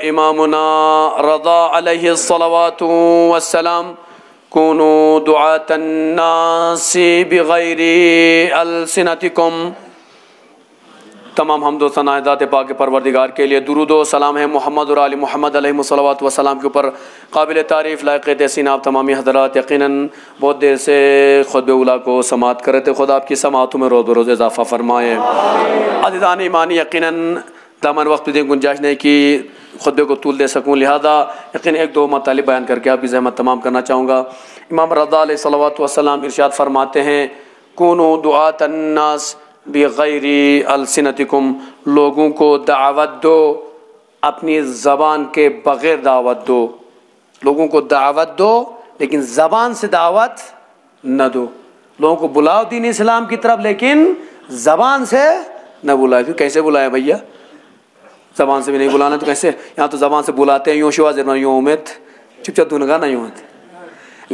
امامنا رضا علیہ الصلوات والسلام کونوا دعاة الناس بغیر السنتکم۔ تمام حمد و ثنا ذات پاک پروردگار کے لیے، درود و سلام ہے محمد اور آل محمد علیہ الصلوات والسلام کے اوپر۔ قابل تعریف لائق تحسین آپ تمامی حضرات یقیناً بہت دیر سے خطبہ اولیٰ کو سماعت کر رہے تھے، خدا آپ کی سماعتوں میں روز بروز اضافہ فرمائے۔ عزیزان ایمانی، یقیناً دامن وقت پہ گنجائش نہیں کی خطبے کو طول دے سکوں، لہذا یقیناً ایک دو مطالب بیان کر کے آپ کی زحمت تمام کرنا چاہوں گا۔ امام رضا علیہ الصلوات والسلام ارشاد فرماتے ہیں کونوا دعاة الناس بغیر السنتکم، لوگوں کو دعوت دو اپنی زبان کے بغیر دعوت دو، لوگوں کو دعوت دو لیکن زبان سے دعوت نہ دو۔ لوگوں کو بلاؤ دین اسلام کی طرف لیکن زبان سے نہ بلائے۔ کیسے بلائے بھیا؟ زبان سے بھی نہیں بلانا تو کیسے؟ یہاں تو زبان سے بلاتے ہیں، یوں شواز یوں امید چپ چپ دونگا نہ یوں ہوتے۔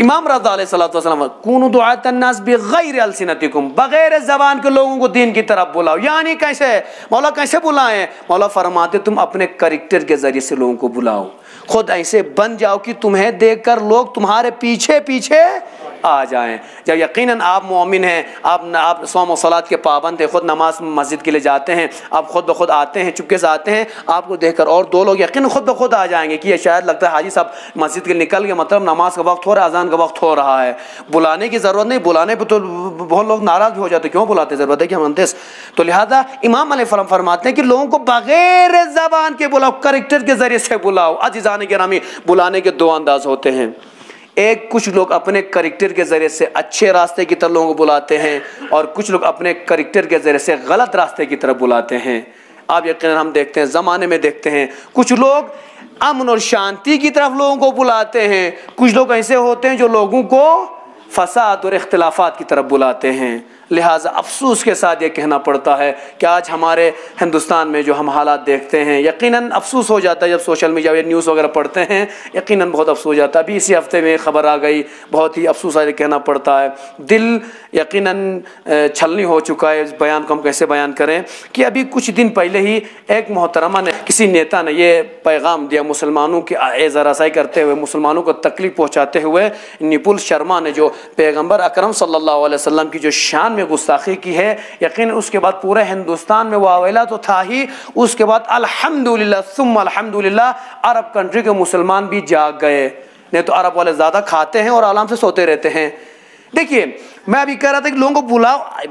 امام رضا علیہ السلام کونوا دعاة الناس بغیر السنتکم، بغیر زبان کے لوگوں کو دین کی طرف بلاؤ۔ یعنی کیسے مولا کیسے بلائیں؟ مولا فرماتے تم اپنے کریکٹر کے ذریعے سے لوگوں کو بلاؤ، خود ایسے بن جاؤ کہ تمہیں دیکھ کر لوگ تمہارے پیچھے پیچھے آ جائیں۔ جب یقیناً آپ مومن ہیں، آپ صوم و صلاۃ کے پابند ہیں، خود نماز مسجد کے لیے جاتے ہیں، آپ خود بخود آتے ہیں، چپکے سے آتے ہیں، آپ کو دیکھ کر اور دو لوگ یقیناً خود بخود آ جائیں گے کہ یہ شاید لگتا ہے حاجی صاحب مسجد کے نکل گئے، مطلب نماز کا وقت ہو رہا ہے، اذان کا وقت ہو رہا ہے۔ بلانے کی ضرورت نہیں، بلانے پہ تو بہت لوگ ناراض بھی ہو جاتے، کیوں بلاتے؟ ضرورت ہے کہ ہم انتس۔ تو لہذا امام علیہ السلام فرماتے ہیں کہ لوگوں کو بغیر زبان کے بلاؤ، کریکٹر کے ذریعے سے بلاؤ۔ عزیزان گرامی، بلانے کے دو انداز ہوتے ہیں۔ ایک کچھ لوگ اپنے کریکٹر کے ذریعے سے اچھے راستے کی طرف لوگوں کو بلاتے ہیں، اور کچھ لوگ اپنے کریکٹر کے ذریعے سے غلط راستے کی طرف بلاتے ہیں۔ آپ یقیناً ہم دیکھتے ہیں، زمانے میں دیکھتے ہیں، کچھ لوگ امن اور شانتی کی طرف لوگوں کو بلاتے ہیں، کچھ لوگ ایسے ہوتے ہیں جو لوگوں کو فساد اور اختلافات کی طرف بلاتے ہیں۔ لہٰذا افسوس کے ساتھ یہ کہنا پڑتا ہے کہ آج ہمارے ہندوستان میں جو ہم حالات دیکھتے ہیں، یقیناً افسوس ہو جاتا ہے جب سوشل میڈیا یا نیوز وغیرہ پڑھتے ہیں، یقیناً بہت افسوس ہو جاتا ہے۔ ابھی اسی ہفتے میں خبر آ گئی، بہت ہی افسوس ہے کہنا پڑتا ہے، دل یقیناً چھلنی ہو چکا ہے۔ اس بیان کو ہم کیسے بیان کریں کہ ابھی کچھ دن پہلے ہی ایک محترمہ نے، کسی نیتا نے یہ پیغام دیا مسلمانوں کی اعزاز رسائی کرتے ہوئے، مسلمانوں کو تکلیف پہنچاتے ہوئے، نپل شرما نے جو پیغمبر اکرم صلی اللہ علیہ وسلم کی جو شان میں گستاخی کی ہے، یقین اس کے بعد پورے ہندوستان میں واویلا تو تھا ہی، اس کے بعد الحمدللہ ثم الحمدللہ عرب کنٹری کے مسلمان بھی جاگ گئے۔ نہیں تو عرب والے زیادہ کھاتے ہیں اور آرام سے سوتے رہتے ہیں۔ دیکھیے میں ابھی کہہ رہا تھا کہ لوگوں کو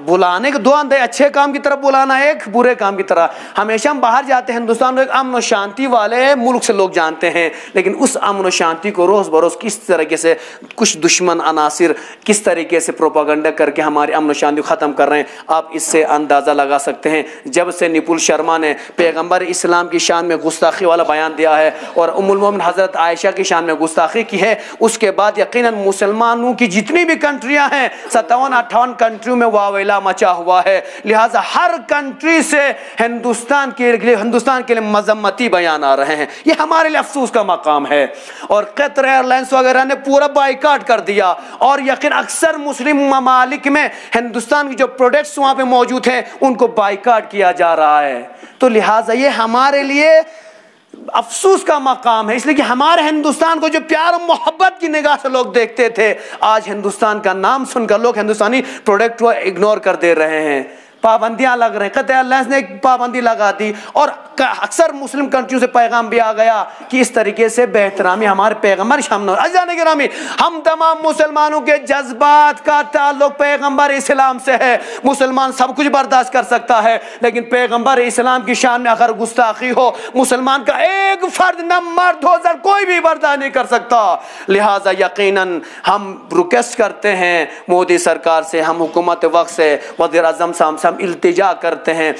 بلانے کے دو انداز، اچھے کام کی طرف بلانا، ایک برے کام کی طرح۔ ہمیشہ ہم باہر جاتے ہیں، ہندوستان میں ایک امن و شانتی والے ملک سے لوگ جانتے ہیں، لیکن اس امن و شانتی کو روز بروز کس طریقے سے کچھ دشمن عناصر کس طریقے سے پروپاگنڈا کر کے ہماری امن و شانتی کو ختم کر رہے ہیں، آپ اس سے اندازہ لگا سکتے ہیں۔ جب سے نپل شرما نے پیغمبر اسلام کی شان میں گستاخی والا بیان دیا ہے اور ام المومن حضرت عائشہ کی شان میں گستاخی کی ہے، اس کے بعد یقیناً مسلمانوں کی جتنی بھی کنٹریاں ہیں، 57-58 کنٹریوں میں واویلا مچا ہوا ہے۔ لہٰذا ہر کنٹری سے ہندوستان کے لیے مذمتی بیان آ رہے ہیں۔ یہ ہمارے لیے افسوس کا مقام ہے۔ اور قطر ایئر لائنس وغیرہ نے پورا بائیکاٹ کر دیا، اور یقین اکثر مسلم ممالک میں ہندوستان کی جو پروڈکٹس وہاں پہ موجود ہیں ان کو بائیکاٹ کیا جا رہا ہے۔ تو لہٰذا یہ ہمارے لیے افسوس کا مقام ہے، اس لیے کہ ہمارے ہندوستان کو جو پیار و محبت کی نگاہ سے لوگ دیکھتے تھے، آج ہندوستان کا نام سن کر لوگ ہندوستانی پروڈکٹ کو اگنور کر دے رہے ہیں۔ پابندیاں لگ رہے ہیں، قطر ایئر لائنس نے ایک پابندی لگا دی، اور اکثر مسلم کنٹریوں سے پیغام بھی آ گیا کہ اس طریقے سے بے احترامی ہمارے پیغمبر شامل ہو۔ عزیزان گرامی، ہم تمام مسلمانوں کے جذبات کا تعلق پیغمبر اسلام سے ہے۔ مسلمان سب کچھ برداشت کر سکتا ہے، لیکن پیغمبر اسلام کی شان میں اگر گستاخی ہو، مسلمان کا ایک فرد، نہ مرد ہو زر، کوئی بھی برداشت نہیں کر سکتا۔ لہٰذا یقیناً ہم ریکویسٹ کرتے ہیں مودی سرکار سے، ہم حکومت وقت سے، وزیر اعظم صاحب سے ہم التجا کرتے ہیں،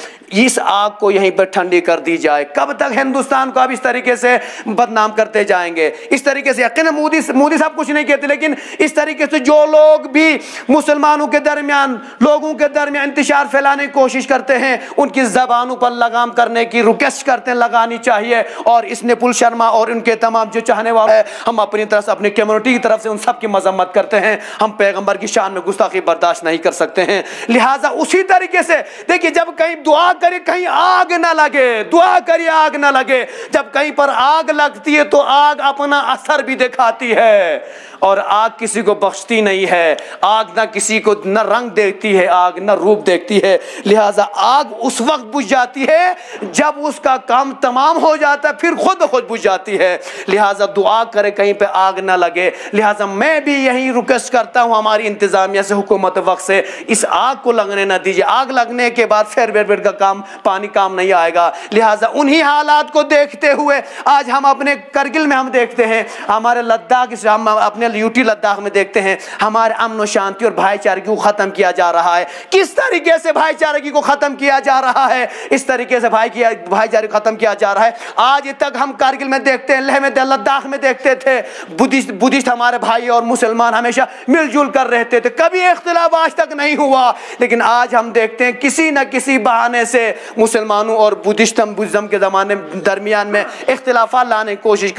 اس آگ کو یہیں پر ٹھنڈی کر دی جائے۔ کب تک ہندوستان کو اب اس طریقے سے بدنام کرتے جائیں گے؟ اس طریقے سے یقیناً مودی صاحب کچھ نہیں کہتے، لیکن اس طریقے سے جو لوگ بھی مسلمانوں کے درمیان، لوگوں کے درمیان انتشار پھیلانے کی کوشش کرتے ہیں، ان کی زبانوں پر لگام کرنے کی ریکویسٹ کرتے ہیں، لگانی چاہیے۔ اور اس نپل شرما اور ان کے تمام جو چاہنے والے ہیں، ہم اپنی طرف سے، اپنی کمیونٹی کی طرف سے ان سب کی مذمت کرتے ہیں۔ ہم پیغمبر کی شان میں گستاخی برداشت نہیں کر سکتے ہیں۔ لہٰذا اسی طریقے سے دیکھیے جب کہیں دعا کرے کہیں آگ نہ لگے، دعا کریے آگ نہ لگے، جب کہیں پر آگ لگتی ہے تو آگ اپنا اثر بھی دکھاتی ہے، اور آگ کسی کو بخشتی نہیں ہے، آگ نہ کسی کو نہ رنگ دیتی ہے، آگ نہ روپ دیکھتی ہے، لہٰذا آگ اس وقت بجھ جاتی ہے جب اس کا کام تمام ہو جاتا ہے، پھر خود بخود بجھ جاتی ہے، لہٰذا دعا کرے کہیں پہ آگ نہ لگے۔ لہٰذا میں بھی یہی ریکویسٹ کرتا ہوں ہماری انتظامیہ سے، حکومت وقت سے، اس آگ کو لگنے نہ دیجیے، آگ لگنے کے بعد پھر بیٹ کا کام پانی کام نہیں آئے گا۔ لہٰذا انہی حالات کو دیکھتے ہوئے آج ہم اپنے کرگل میں ہم دیکھتے ہیں، ہمارے لداخ، ہم اپنے یوٹی لداخ میں دیکھتے ہیں ہمارے امن و شانتی اور بھائی چارگی کو ختم کیا جا رہا ہے۔ کس طریقے سے بھائی چارگی کو ختم کیا جا رہا ہے؟ اس طریقے سے بھائی چارگی کو ختم کیا جا رہا ہے۔ آج تک ہم کارگل میں دیکھتے ہیں، لیہ میں لداخ میں دیکھتے تھے بدھسٹ ہمارے بھائی اور مسلمان ہمیشہ مل جل کر رہتے تھے، کبھی اختلاف آج تک نہیں ہوا، لیکن آج ہم دیکھتے ہیں کسی نہ کسی بہانے سے مسلمانوں اور بدھزم کے زمانے درمیان میں اختلافات لانے کی کوشش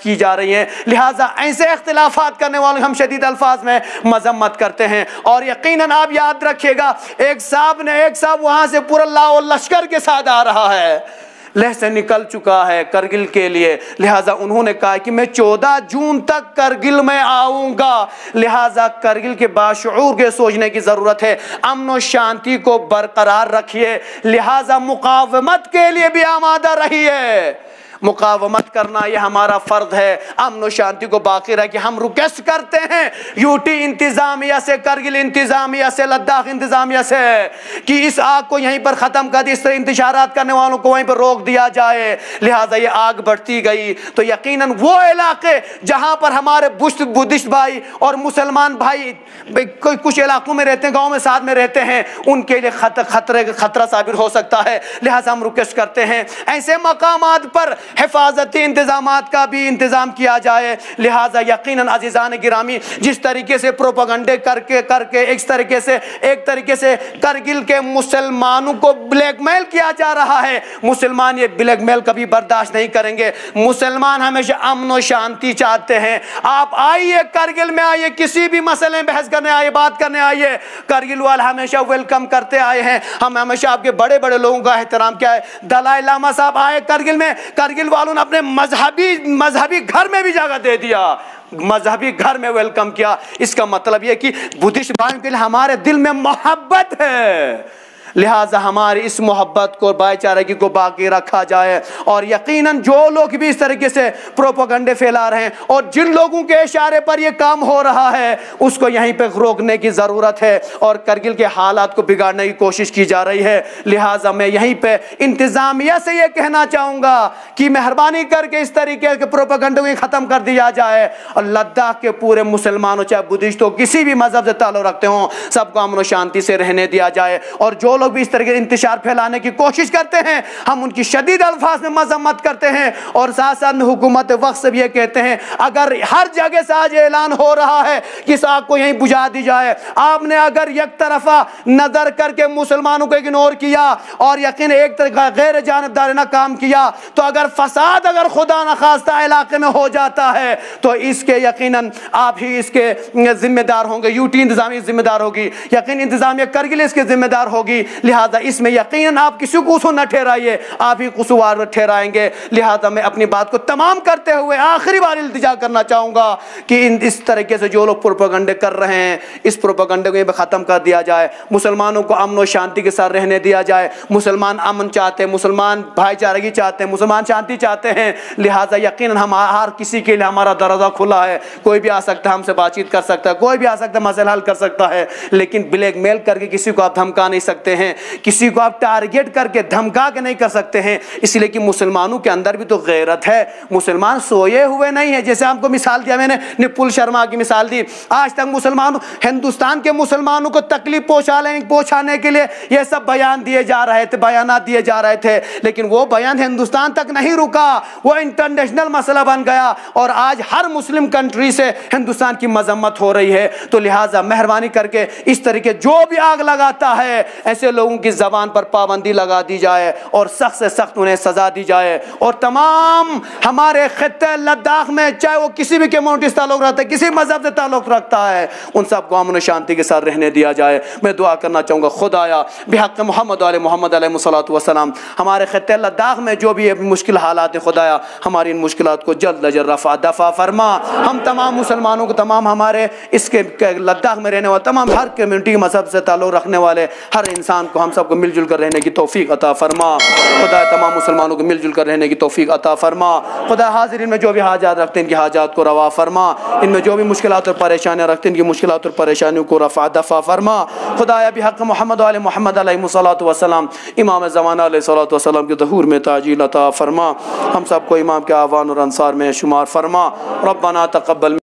کی جا رہی ہیں۔ لہٰذا ایسے اختلافات کرنے والوں ہم شدید الفاظ میں مذمت کرتے ہیں، اور یقیناً آپ یاد رکھیے گا ایک صاحب وہاں سے پورا لاؤ لشکر کے ساتھ آ رہا ہے، لہ سے نکل چکا ہے کرگل کے لیے، لہٰذا انہوں نے کہا کہ میں 14 جون تک کرگل میں آؤں گا۔ لہٰذا کرگل کے باشعور کے سوچنے کی ضرورت ہے، امن و شانتی کو برقرار رکھیے، لہٰذا مقاومت کے لیے بھی آمادہ رہیے، مقاومت کرنا یہ ہمارا فرض ہے، امن و شانتی کو باقی رکھے۔ ہم ریکویسٹ کرتے ہیں یوٹی انتظامیہ سے، کرگل انتظامیہ سے، لداخ انتظامیہ سے کہ اس آگ کو یہیں پر ختم کر دے، اس طرح انتشارات کرنے والوں کو وہیں پر روک دیا جائے۔ لہٰذا یہ آگ بڑھتی گئی تو یقیناً وہ علاقے جہاں پر ہمارے بدھسٹ بھائی اور مسلمان بھائی کچھ علاقوں میں رہتے ہیں، گاؤں میں ساتھ میں رہتے ہیں، ان کے لیے خطرہ ثابت ہو سکتا ہے۔ لہٰذا ہم ریکویسٹ کرتے ہیں ایسے مقامات پر حفاظتی انتظامات کا بھی انتظام کیا جائے۔ لہٰذا یقیناً عزیزان گرامی، جس طریقے سے پروپیگنڈے کر کے ایک طریقے سے کرگل کے مسلمانوں کو بلیک میل کیا جا رہا ہے، مسلمان یہ بلیک میل کبھی برداشت نہیں کریں گے۔ مسلمان ہمیشہ امن و شانتی چاہتے ہیں۔ آپ آئیے کرگل میں، آئیے کسی بھی مسئلے میں بحث کرنے آئیے، بات کرنے آئیے، کرگل والے ہمیشہ ویلکم کرتے آئے ہیں۔ ہم ہمیشہ آپ کے بڑے بڑے لوگوں کا احترام کیا ہے۔ دلائی لاما صاحب آئے کرگل میں، کرگل والوں نے اپنے مذہبی گھر میں بھی جگہ دے دیا، مذہبی گھر میں ویلکم کیا۔ اس کا مطلب یہ کہ بدھسٹ بھائیوں کے لیے ہمارے دل میں محبت ہے، لہٰذا ہماری اس محبت کو، بھائی چارگی کو باقی رکھا جائے، اور یقیناً جو لوگ بھی اس طریقے سے پروپیگنڈے پھیلا رہے ہیں اور جن لوگوں کے اشارے پر یہ کام ہو رہا ہے اس کو یہیں پہ روکنے کی ضرورت ہے، اور کرگل کے حالات کو بگاڑنے کی کوشش کی جا رہی ہے۔ لہٰذا میں یہیں پہ انتظامیہ سے یہ کہنا چاہوں گا کہ مہربانی کر کے اس طریقے کے پروپیگنڈے کو ختم کر دیا جائے، اور لداخ کے پورے مسلمانوں چاہے بدھسٹ ہو، کسی بھی مذہب سے تعلق رکھتے ہوں، سب کو امن و شانتی سے رہنے دیا جائے، اور جو لوگ بھی اس طرح کے انتشار پھیلانے کی کوشش کرتے ہیں ہم ان کی شدید الفاظ میں مذمت کرتے ہیں، اور ساتھ ساتھ میں حکومت وقت سے بھی یہ کہتے ہیں اگر ہر جگہ سے آج اعلان ہو رہا ہے کہ اس آگ کو یہیں بجھا دی جائے، آپ نے اگر یک طرفہ نظر کر کے مسلمانوں کو اگنور کیا اور یقین ایک طرح غیر جانبدارانہ کام کیا، تو اگر فساد اگر خدا نخواستہ علاقے میں ہو جاتا ہے تو اس کے یقیناً آپ ہی اس کے ذمہ دار ہوں گے، یوٹی انتظامیہ ذمہ دار ہوگی، یقین انتظامیہ کرگل اس کے ذمہ دار ہوگی۔ لہٰذا اس میں یقیناً آپ کسی کو قصور نہ ٹھہرائیے، آپ ہی قصوروار ٹھہرائیں گے۔ لہٰذا میں اپنی بات کو تمام کرتے ہوئے آخری بار التجا کرنا چاہوں گا کہ اس طریقے سے جو لوگ پروپیگنڈے کر رہے ہیں اس پروپیگنڈے کو یہ ختم کر دیا جائے، مسلمانوں کو امن و شانتی کے ساتھ رہنے دیا جائے۔ مسلمان امن چاہتے ہیں، مسلمان بھائی چارگی چاہتے ہیں، مسلمان شانتی چاہتے ہیں، لہٰذا یقیناً ہم ہر کسی کے لیے ہمارا دروازہ کھلا ہے، کوئی بھی آ سکتا ہے، ہم سے بات چیت کر سکتا ہے، کوئی بھی آ سکتا ہے، مسئلہ حل کر سکتا ہے، لیکن بلیک میل کر کے کسی کو آپ دھمکا نہیں سکتے ہیں، کسی کو آپ ٹارگیٹ کر کے دھمکا کے نہیں کر سکتے ہیں، اس لیے کہ مسلمانوں کے اندر بھی تو غیرت ہے، مسلمان سوئے ہوئے نہیں ہیں۔ جیسے آپ کو مثال دیا میں نے، نپل شرما کی مثال دی، آج تک مسلمان ہندوستان کے مسلمانوں کو تکلیف پہنچانے کے لیے یہ سب بیان دیے جا رہے تھے، بیانات دیے جا رہے تھے، لیکن وہ بیان ہندوستان تک نہیں رکا، وہ انٹرنیشنل مسئلہ بن گیا، اور آج ہر مسلم کنٹری سے ہندوستان کی مذمت ہو رہی ہے۔ تو لہٰذا مہربانی کر کے اس طریقے جو بھی آگ لگاتا ہے ایسے لوگوں کی زبان پر پابندی لگا دی جائے اور سخت سے سخت انہیں سزا دی جائے، اور تمام ہمارے خطے لداخ میں چاہے وہ کسی بھی کمیونٹی سے تعلق رکھتا ہے، کسی مذہب سے تعلق رکھتا ہے، ان سب کو امن و شانتی کے ساتھ رہنے دیا جائے۔ میں دعا کرنا چاہوں گا خدایا بحق محمد علیہ محمد علیہ الصلوۃ والسلام، ہمارے خطے لداخ میں جو بھی مشکل حالات ہیں خدایا ہماری ان مشکلات کو جلد از جلد رفع دفع فرما۔ ہم تمام مسلمانوں کو، تمام ہمارے اس کے لداخ میں رہنے والے تمام ہر کمیونٹی مذہب سے تعلق رکھنے والے ہر انسان کو، ہم سب کو مل جل کر رہنے کی توفیق عطا فرما خدا، تمام مسلمانوں کو مل جل کر رہنے کی توفیق عطا فرما خدا۔ حاضرین میں جو بھی حاجات رکھتے ہیں ان کی حاجات کو روا فرما، ان میں جو بھی مشکلات اور پریشانیاں رکھتے ہیں ان کی مشکلات اور پریشانیوں کو رفع دفع فرما خدایا بحق محمد علیہ محمد علیہ الصلوۃ والسلام، امام زمانہ علیہ الصلوۃ والسلام کے ظہور میں تعجیل عطا فرما، ہم سب کو امام کے آوان اور انصار میں شمار فرما۔ ربنا تقبل